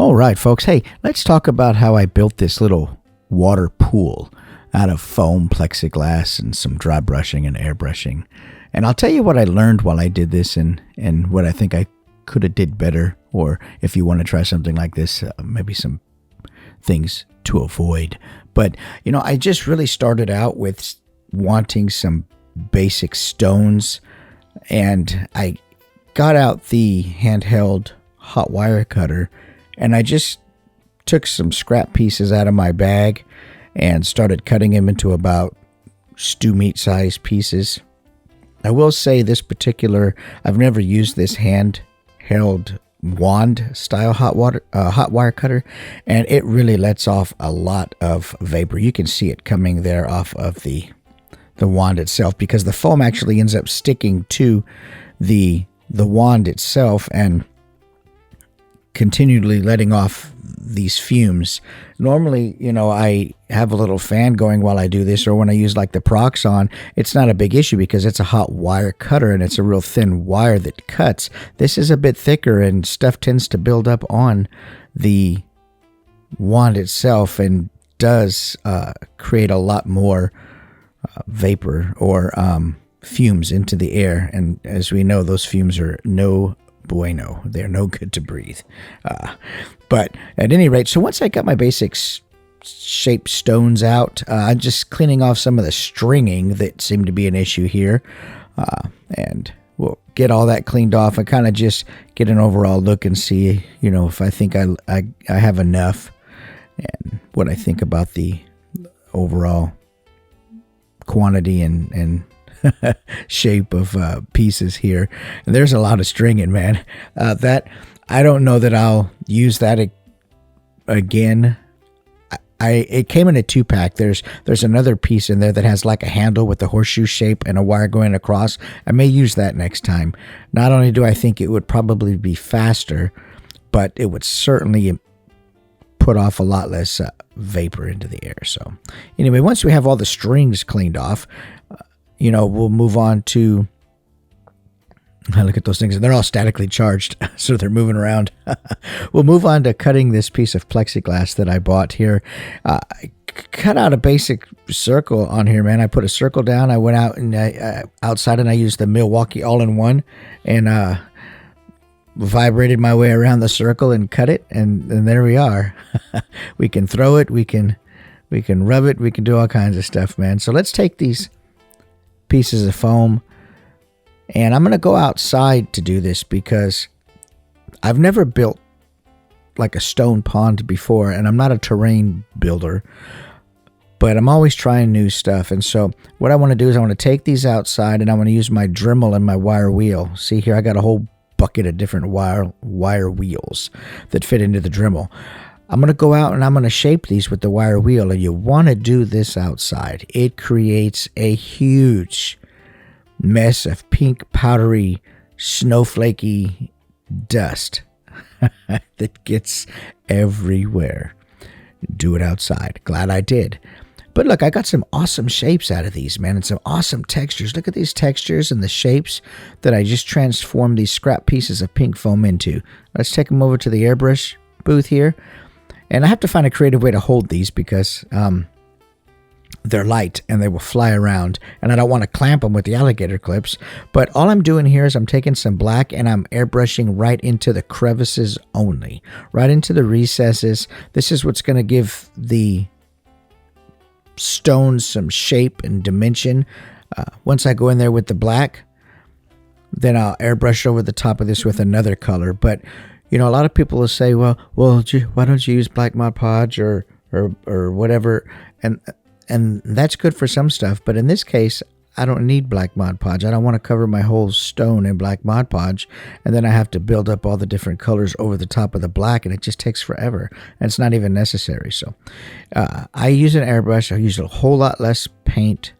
All right, folks. Hey, let's talk about how I built this little water pool out of foam, plexiglass, and some dry brushing and airbrushing. And I'll tell you what I learned while I did this and what I think I could have did better, or if you want to try something like this, maybe some things to avoid. But, I just really started out with wanting some basic stones, and I got out the handheld hot wire cutter, and I just took some scrap pieces out of my bag and started cutting them into about stew meat size pieces. I will say this particular, I've never used this handheld wand style hot wire cutter, and it really lets off a lot of vapor. You can see it coming there off of the wand itself, because the foam actually ends up sticking to the wand itself and continually letting off these fumes. Normally, I have a little fan going while I do this, or when I use like the Proxon, it's not a big issue because it's a hot wire cutter and it's a real thin wire that cuts. This is a bit thicker and stuff tends to build up on the wand itself and does create a lot more vapor or fumes into the air. And as we know, those fumes are no bueno. They're no good to breathe. But at any rate, so once I got my basic shaped stones out, I'm just cleaning off some of the stringing that seemed to be an issue here. And we'll get all that cleaned off and kind of just get an overall look and see, if I think I have enough and what I think about the overall quantity and shape of pieces here. And there's a lot of stringing, man. That I don't know that I'll use that again. It came in a 2-pack. There's another piece in there that has like a handle with a horseshoe shape and a wire going across. I may use that next time. Not only do I think it would probably be faster, but it would certainly put off a lot less vapor into the air. So anyway, once we have all the strings cleaned off, we'll move on to, look at those things. They're all statically charged, so they're moving around. We'll move on to cutting this piece of plexiglass that I bought here. I cut out a basic circle on here, man. I put a circle down. I went out and outside and I used the Milwaukee all-in-one and vibrated my way around the circle and cut it. And there we are. We can throw it. We can rub it. We can do all kinds of stuff, man. So let's take these pieces of foam, and I'm going to go outside to do this because I've never built like a stone pond before, and I'm not a terrain builder, but I'm always trying new stuff. And so what I want to do is I want to take these outside, and I want to use my Dremel and my wire wheel. See here, I got a whole bucket of different wire wheels that fit into the Dremel. I'm going to go out and I'm going to shape these with the wire wheel, and you want to do this outside. It creates a huge mess of pink, powdery, snowflakey dust that gets everywhere. Do it outside. Glad I did. But look, I got some awesome shapes out of these, man, and some awesome textures. Look at these textures and the shapes that I just transformed these scrap pieces of pink foam into. Let's take them over to the airbrush booth here. And I have to find a creative way to hold these because they're light and they will fly around. And I don't want to clamp them with the alligator clips. But all I'm doing here is I'm taking some black and I'm airbrushing right into the crevices only. Right into the recesses. This is what's going to give the stones some shape and dimension. Once I go in there with the black, then I'll airbrush over the top of this with another color. But a lot of people will say, well, why don't you use black Mod Podge or whatever? And that's good for some stuff. But in this case, I don't need black Mod Podge. I don't want to cover my whole stone in black Mod Podge. And then I have to build up all the different colors over the top of the black. And it just takes forever. And it's not even necessary. So I use an airbrush. I use a whole lot less paint.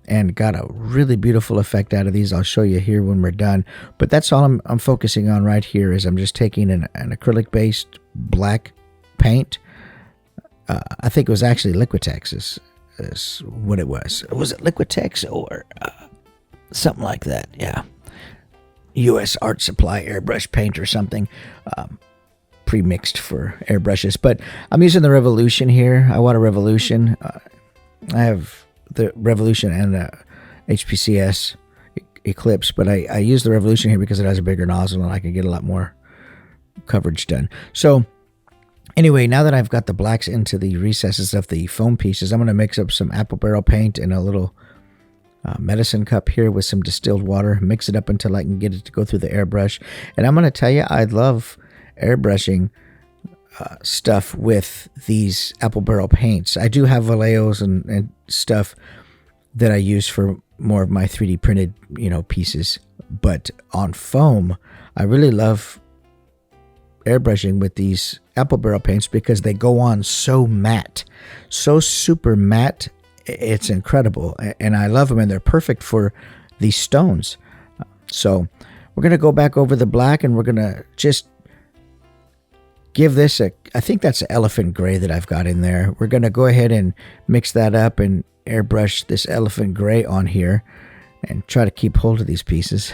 And got a really beautiful effect out of these. I'll show you here when we're done. But that's all I'm focusing on right here is I'm just taking an acrylic-based black paint. I think it was actually Liquitex is what it was. Was it Liquitex or something like that? Yeah. U.S. Art Supply airbrush paint or something. pre-mixed for airbrushes. But I'm using the Revolution here. I want a Revolution. I have the Revolution and the HPCS Eclipse, but I use the Revolution here because it has a bigger nozzle and I can get a lot more coverage done. So anyway, now that I've got the blacks into the recesses of the foam pieces, I'm going to mix up some apple barrel paint in a little medicine cup here with some distilled water, mix it up until I can get it to go through the airbrush. And I'm going to tell you, I love airbrushing stuff with these apple barrel paints. I do have Vallejos and stuff that I use for more of my 3D printed, pieces. But on foam, I really love airbrushing with these apple barrel paints because they go on so matte, so super matte. It's incredible, and I love them, and they're perfect for these stones. So we're going to go back over the black, and we're going to just give this I think that's elephant gray that I've got in there. We're going to go ahead and mix that up and airbrush this elephant gray on here and try to keep hold of these pieces.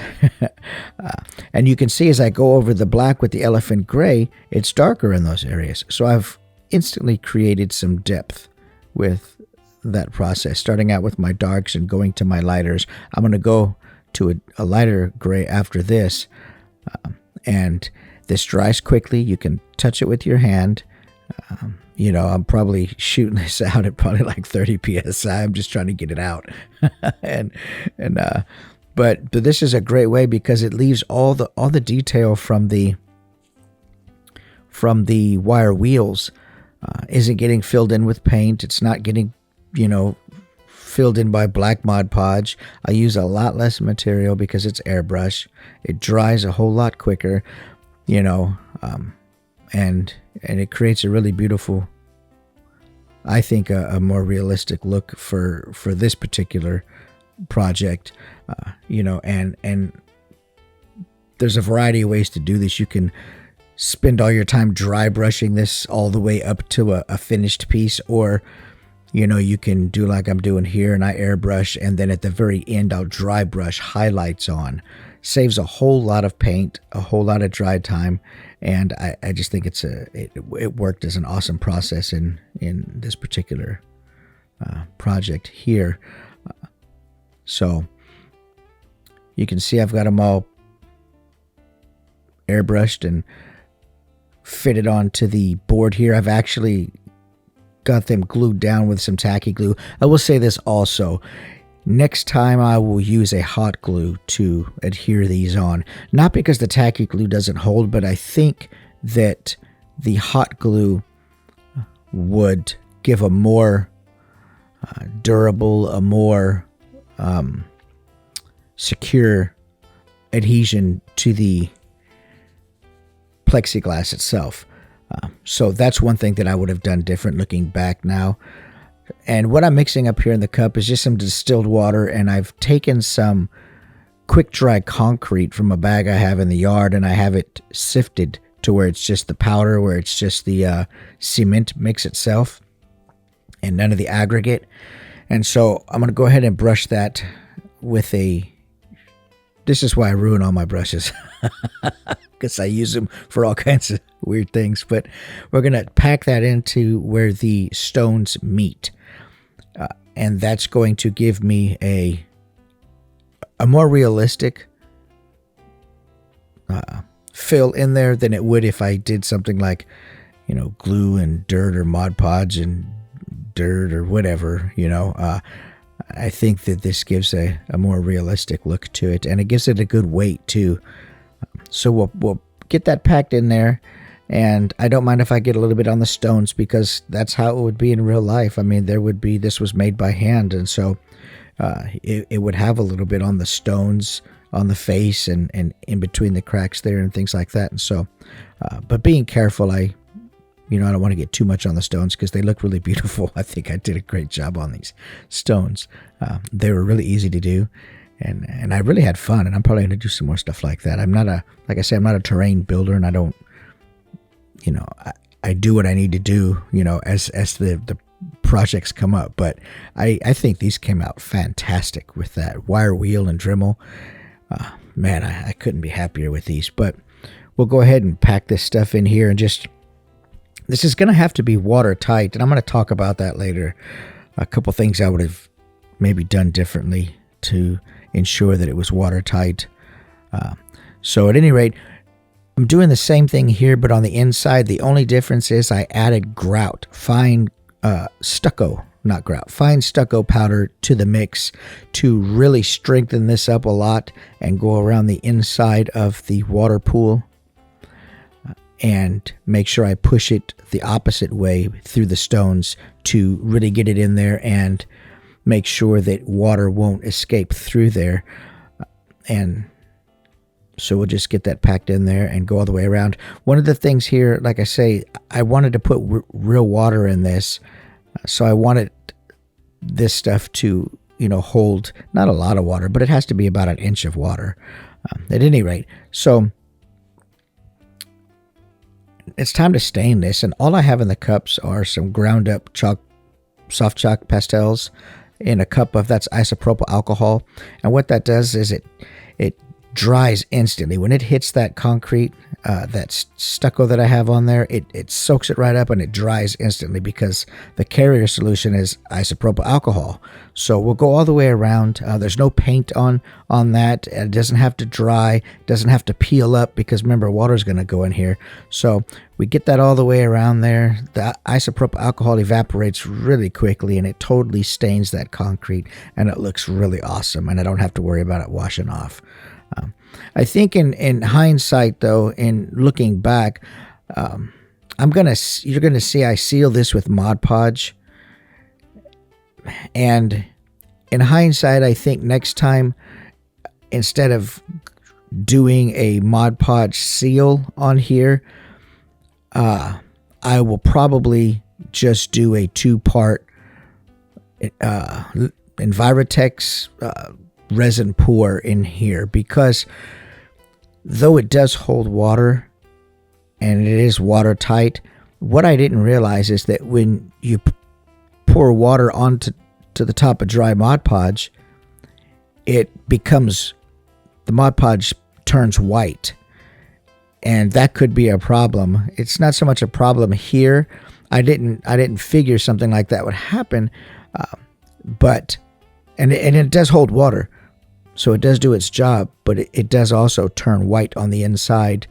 And you can see as I go over the black with the elephant gray, it's darker in those areas. So I've instantly created some depth with that process, starting out with my darks and going to my lighters. I'm going to go to a lighter gray after this, and this dries quickly. You can touch it with your hand. I'm probably shooting this out at probably like 30 psi. I'm just trying to get it out. But this is a great way because it leaves all the detail from the wire wheels isn't getting filled in with paint. It's not getting filled in by black Mod Podge. I use a lot less material because it's airbrush. It dries a whole lot quicker, and it creates a really beautiful, I think, a more realistic look for this particular project, and there's a variety of ways to do this. You can spend all your time dry brushing this all the way up to a finished piece, or you can do like I'm doing here, and I airbrush, and then at the very end I'll dry brush highlights on. Saves a whole lot of paint, a whole lot of dry time, and I just think it worked as an awesome process in this particular project here. So you can see I've got them all airbrushed and fitted onto the board here. I've actually got them glued down with some tacky glue. I will say this also. Next time I will use a hot glue to adhere these on. Not because the tacky glue doesn't hold, but I think that the hot glue would give a more durable, a more secure adhesion to the plexiglass itself. So that's one thing that I would have done different looking back now. And what I'm mixing up here in the cup is just some distilled water, and I've taken some quick dry concrete from a bag I have in the yard, and I have it sifted to where it's just the powder, where it's just the cement mix itself and none of the aggregate. And so I'm going to go ahead and brush that with this is why I ruin all my brushes, because I use them for all kinds of weird things. But we're going to pack that into where the stones meet. And that's going to give me a more realistic fill in there than it would if I did something like, glue and dirt or Mod Podge and dirt or whatever, I think that this gives a more realistic look to it, and it gives it a good weight too. So we'll get that packed in there, and I don't mind if I get a little bit on the stones because that's how it would be in real life. I mean, this was made by hand, and so it would have a little bit on the stones, on the face, and in between the cracks there and things like that. And so, but being careful, I don't want to get too much on the stones because they look really beautiful. I think I did a great job on these stones. They were really easy to do, and I really had fun, and I'm probably going to do some more stuff like that. I'm not a terrain builder, and I don't, I do what I need to do, as the projects come up. But I think these came out fantastic with that wire wheel and Dremel. Man, I couldn't be happier with these. But we'll go ahead and pack this stuff in here and just, this is going to have to be watertight, and I'm going to talk about that later. A couple things I would have maybe done differently to ensure that it was watertight. So at any rate, I'm doing the same thing here, but on the inside. The only difference is I added grout, fine stucco, not grout, fine stucco powder to the mix to really strengthen this up a lot and go around the inside of the water pool and make sure I push it the opposite way through the stones to really get it in there and make sure that water won't escape through there. And so we'll just get that packed in there and go all the way around. One of the things here, like I say, I wanted to put real water in this. So I wanted this stuff to, hold not a lot of water, but it has to be about an inch of water at any rate. So it's time to stain this. And all I have in the cups are some ground up soft chalk pastels in a cup of, that's isopropyl alcohol. And what that does is it dries instantly. When it hits that concrete, that stucco that I have on there, it soaks it right up and it dries instantly because the carrier solution is isopropyl alcohol. So we'll go all the way around. There's no paint on that. It doesn't have to dry, doesn't have to peel up because remember, water's going to go in here. So we get that all the way around there. The isopropyl alcohol evaporates really quickly and it totally stains that concrete and it looks really awesome and I don't have to worry about it washing off. I think in hindsight, though, in looking back, you're gonna see I seal this with Mod Podge, and in hindsight, I think next time instead of doing a Mod Podge seal on here, I will probably just do a 2-part Envirotex resin pour in here, because though it does hold water and it is watertight, what I didn't realize is that when you pour water onto the top of dry Mod Podge, the Mod Podge turns white, and that could be a problem. It's not so much a problem here. I didn't figure something like that would happen, but it does hold water. So it does do its job, but it does also turn white on the inside.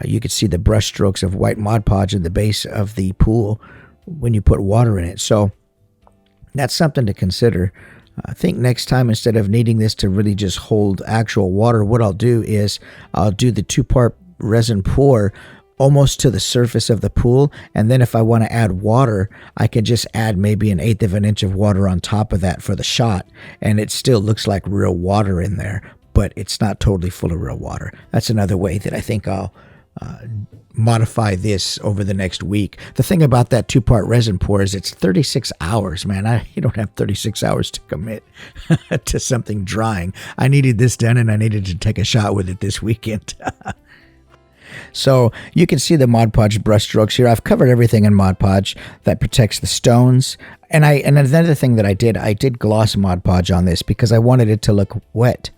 You can see the brush strokes of white Mod Podge at the base of the pool when you put water in it. So that's something to consider. I think next time, instead of needing this to really just hold actual water, what I'll do is I'll do the 2-part resin pour almost to the surface of the pool, and then if I want to add water, I can just add maybe 1/8 of an inch of water on top of that for the shot, and it still looks like real water in there, but it's not totally full of real water. That's another way that I think I'll modify this over the next week. The thing about that 2-part resin pour is it's 36 hours, man. You don't have 36 hours to commit to something drying. I needed this done, and I needed to take a shot with it this weekend. So you can see the Mod Podge brush strokes here. I've covered everything in Mod Podge that protects the stones. And another thing that I did gloss Mod Podge on this because I wanted it to look wet.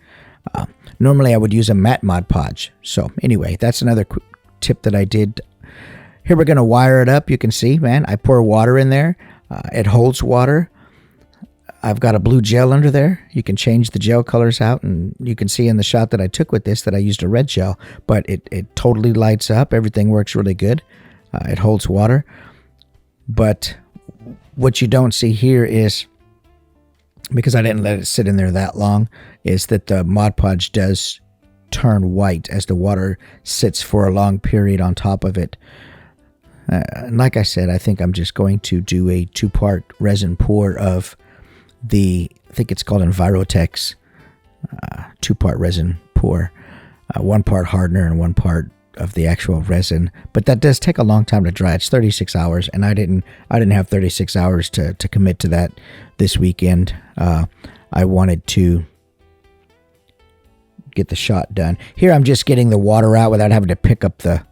Normally I would use a matte Mod Podge. So anyway, that's another quick tip that I did. Here we're going to wire it up. You can see, man, I pour water in there. It holds water. I've got a blue gel under there. You can change the gel colors out, and you can see in the shot that I took with this that I used a red gel, but it totally lights up. Everything works really good. It holds water. But what you don't see here is, because I didn't let it sit in there that long, is that the Mod Podge does turn white as the water sits for a long period on top of it. And like I said, I think I'm just going to do a 2-part resin pour of I think it's called Envirotex 2-part resin pour, 1 part hardener and 1 part of the actual resin. But that does take a long time to dry. It's 36 hours, and I didn't have 36 hours to commit to that this weekend. I wanted to get the shot done. Here I'm just getting the water out without having to pick up the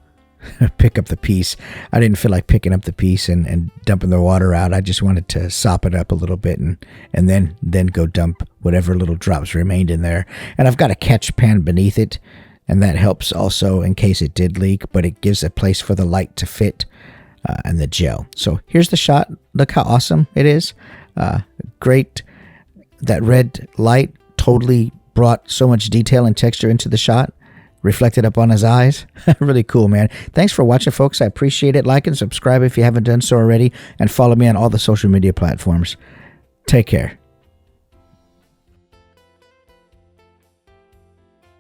piece. I didn't feel like picking up the piece and dumping the water out. I just wanted to sop it up a little bit and then go dump whatever little drops remained in there. And I've got a catch pan beneath it, and that helps also in case it did leak, but it gives a place for the light to fit and the gel. So here's the shot. Look how awesome it is. Great. That red light totally brought so much detail and texture into the shot, reflected up on his eyes. Really cool, man. Thanks for watching, folks. I appreciate it. Like and subscribe if you haven't done so already, and follow me on all the social media platforms. Take care.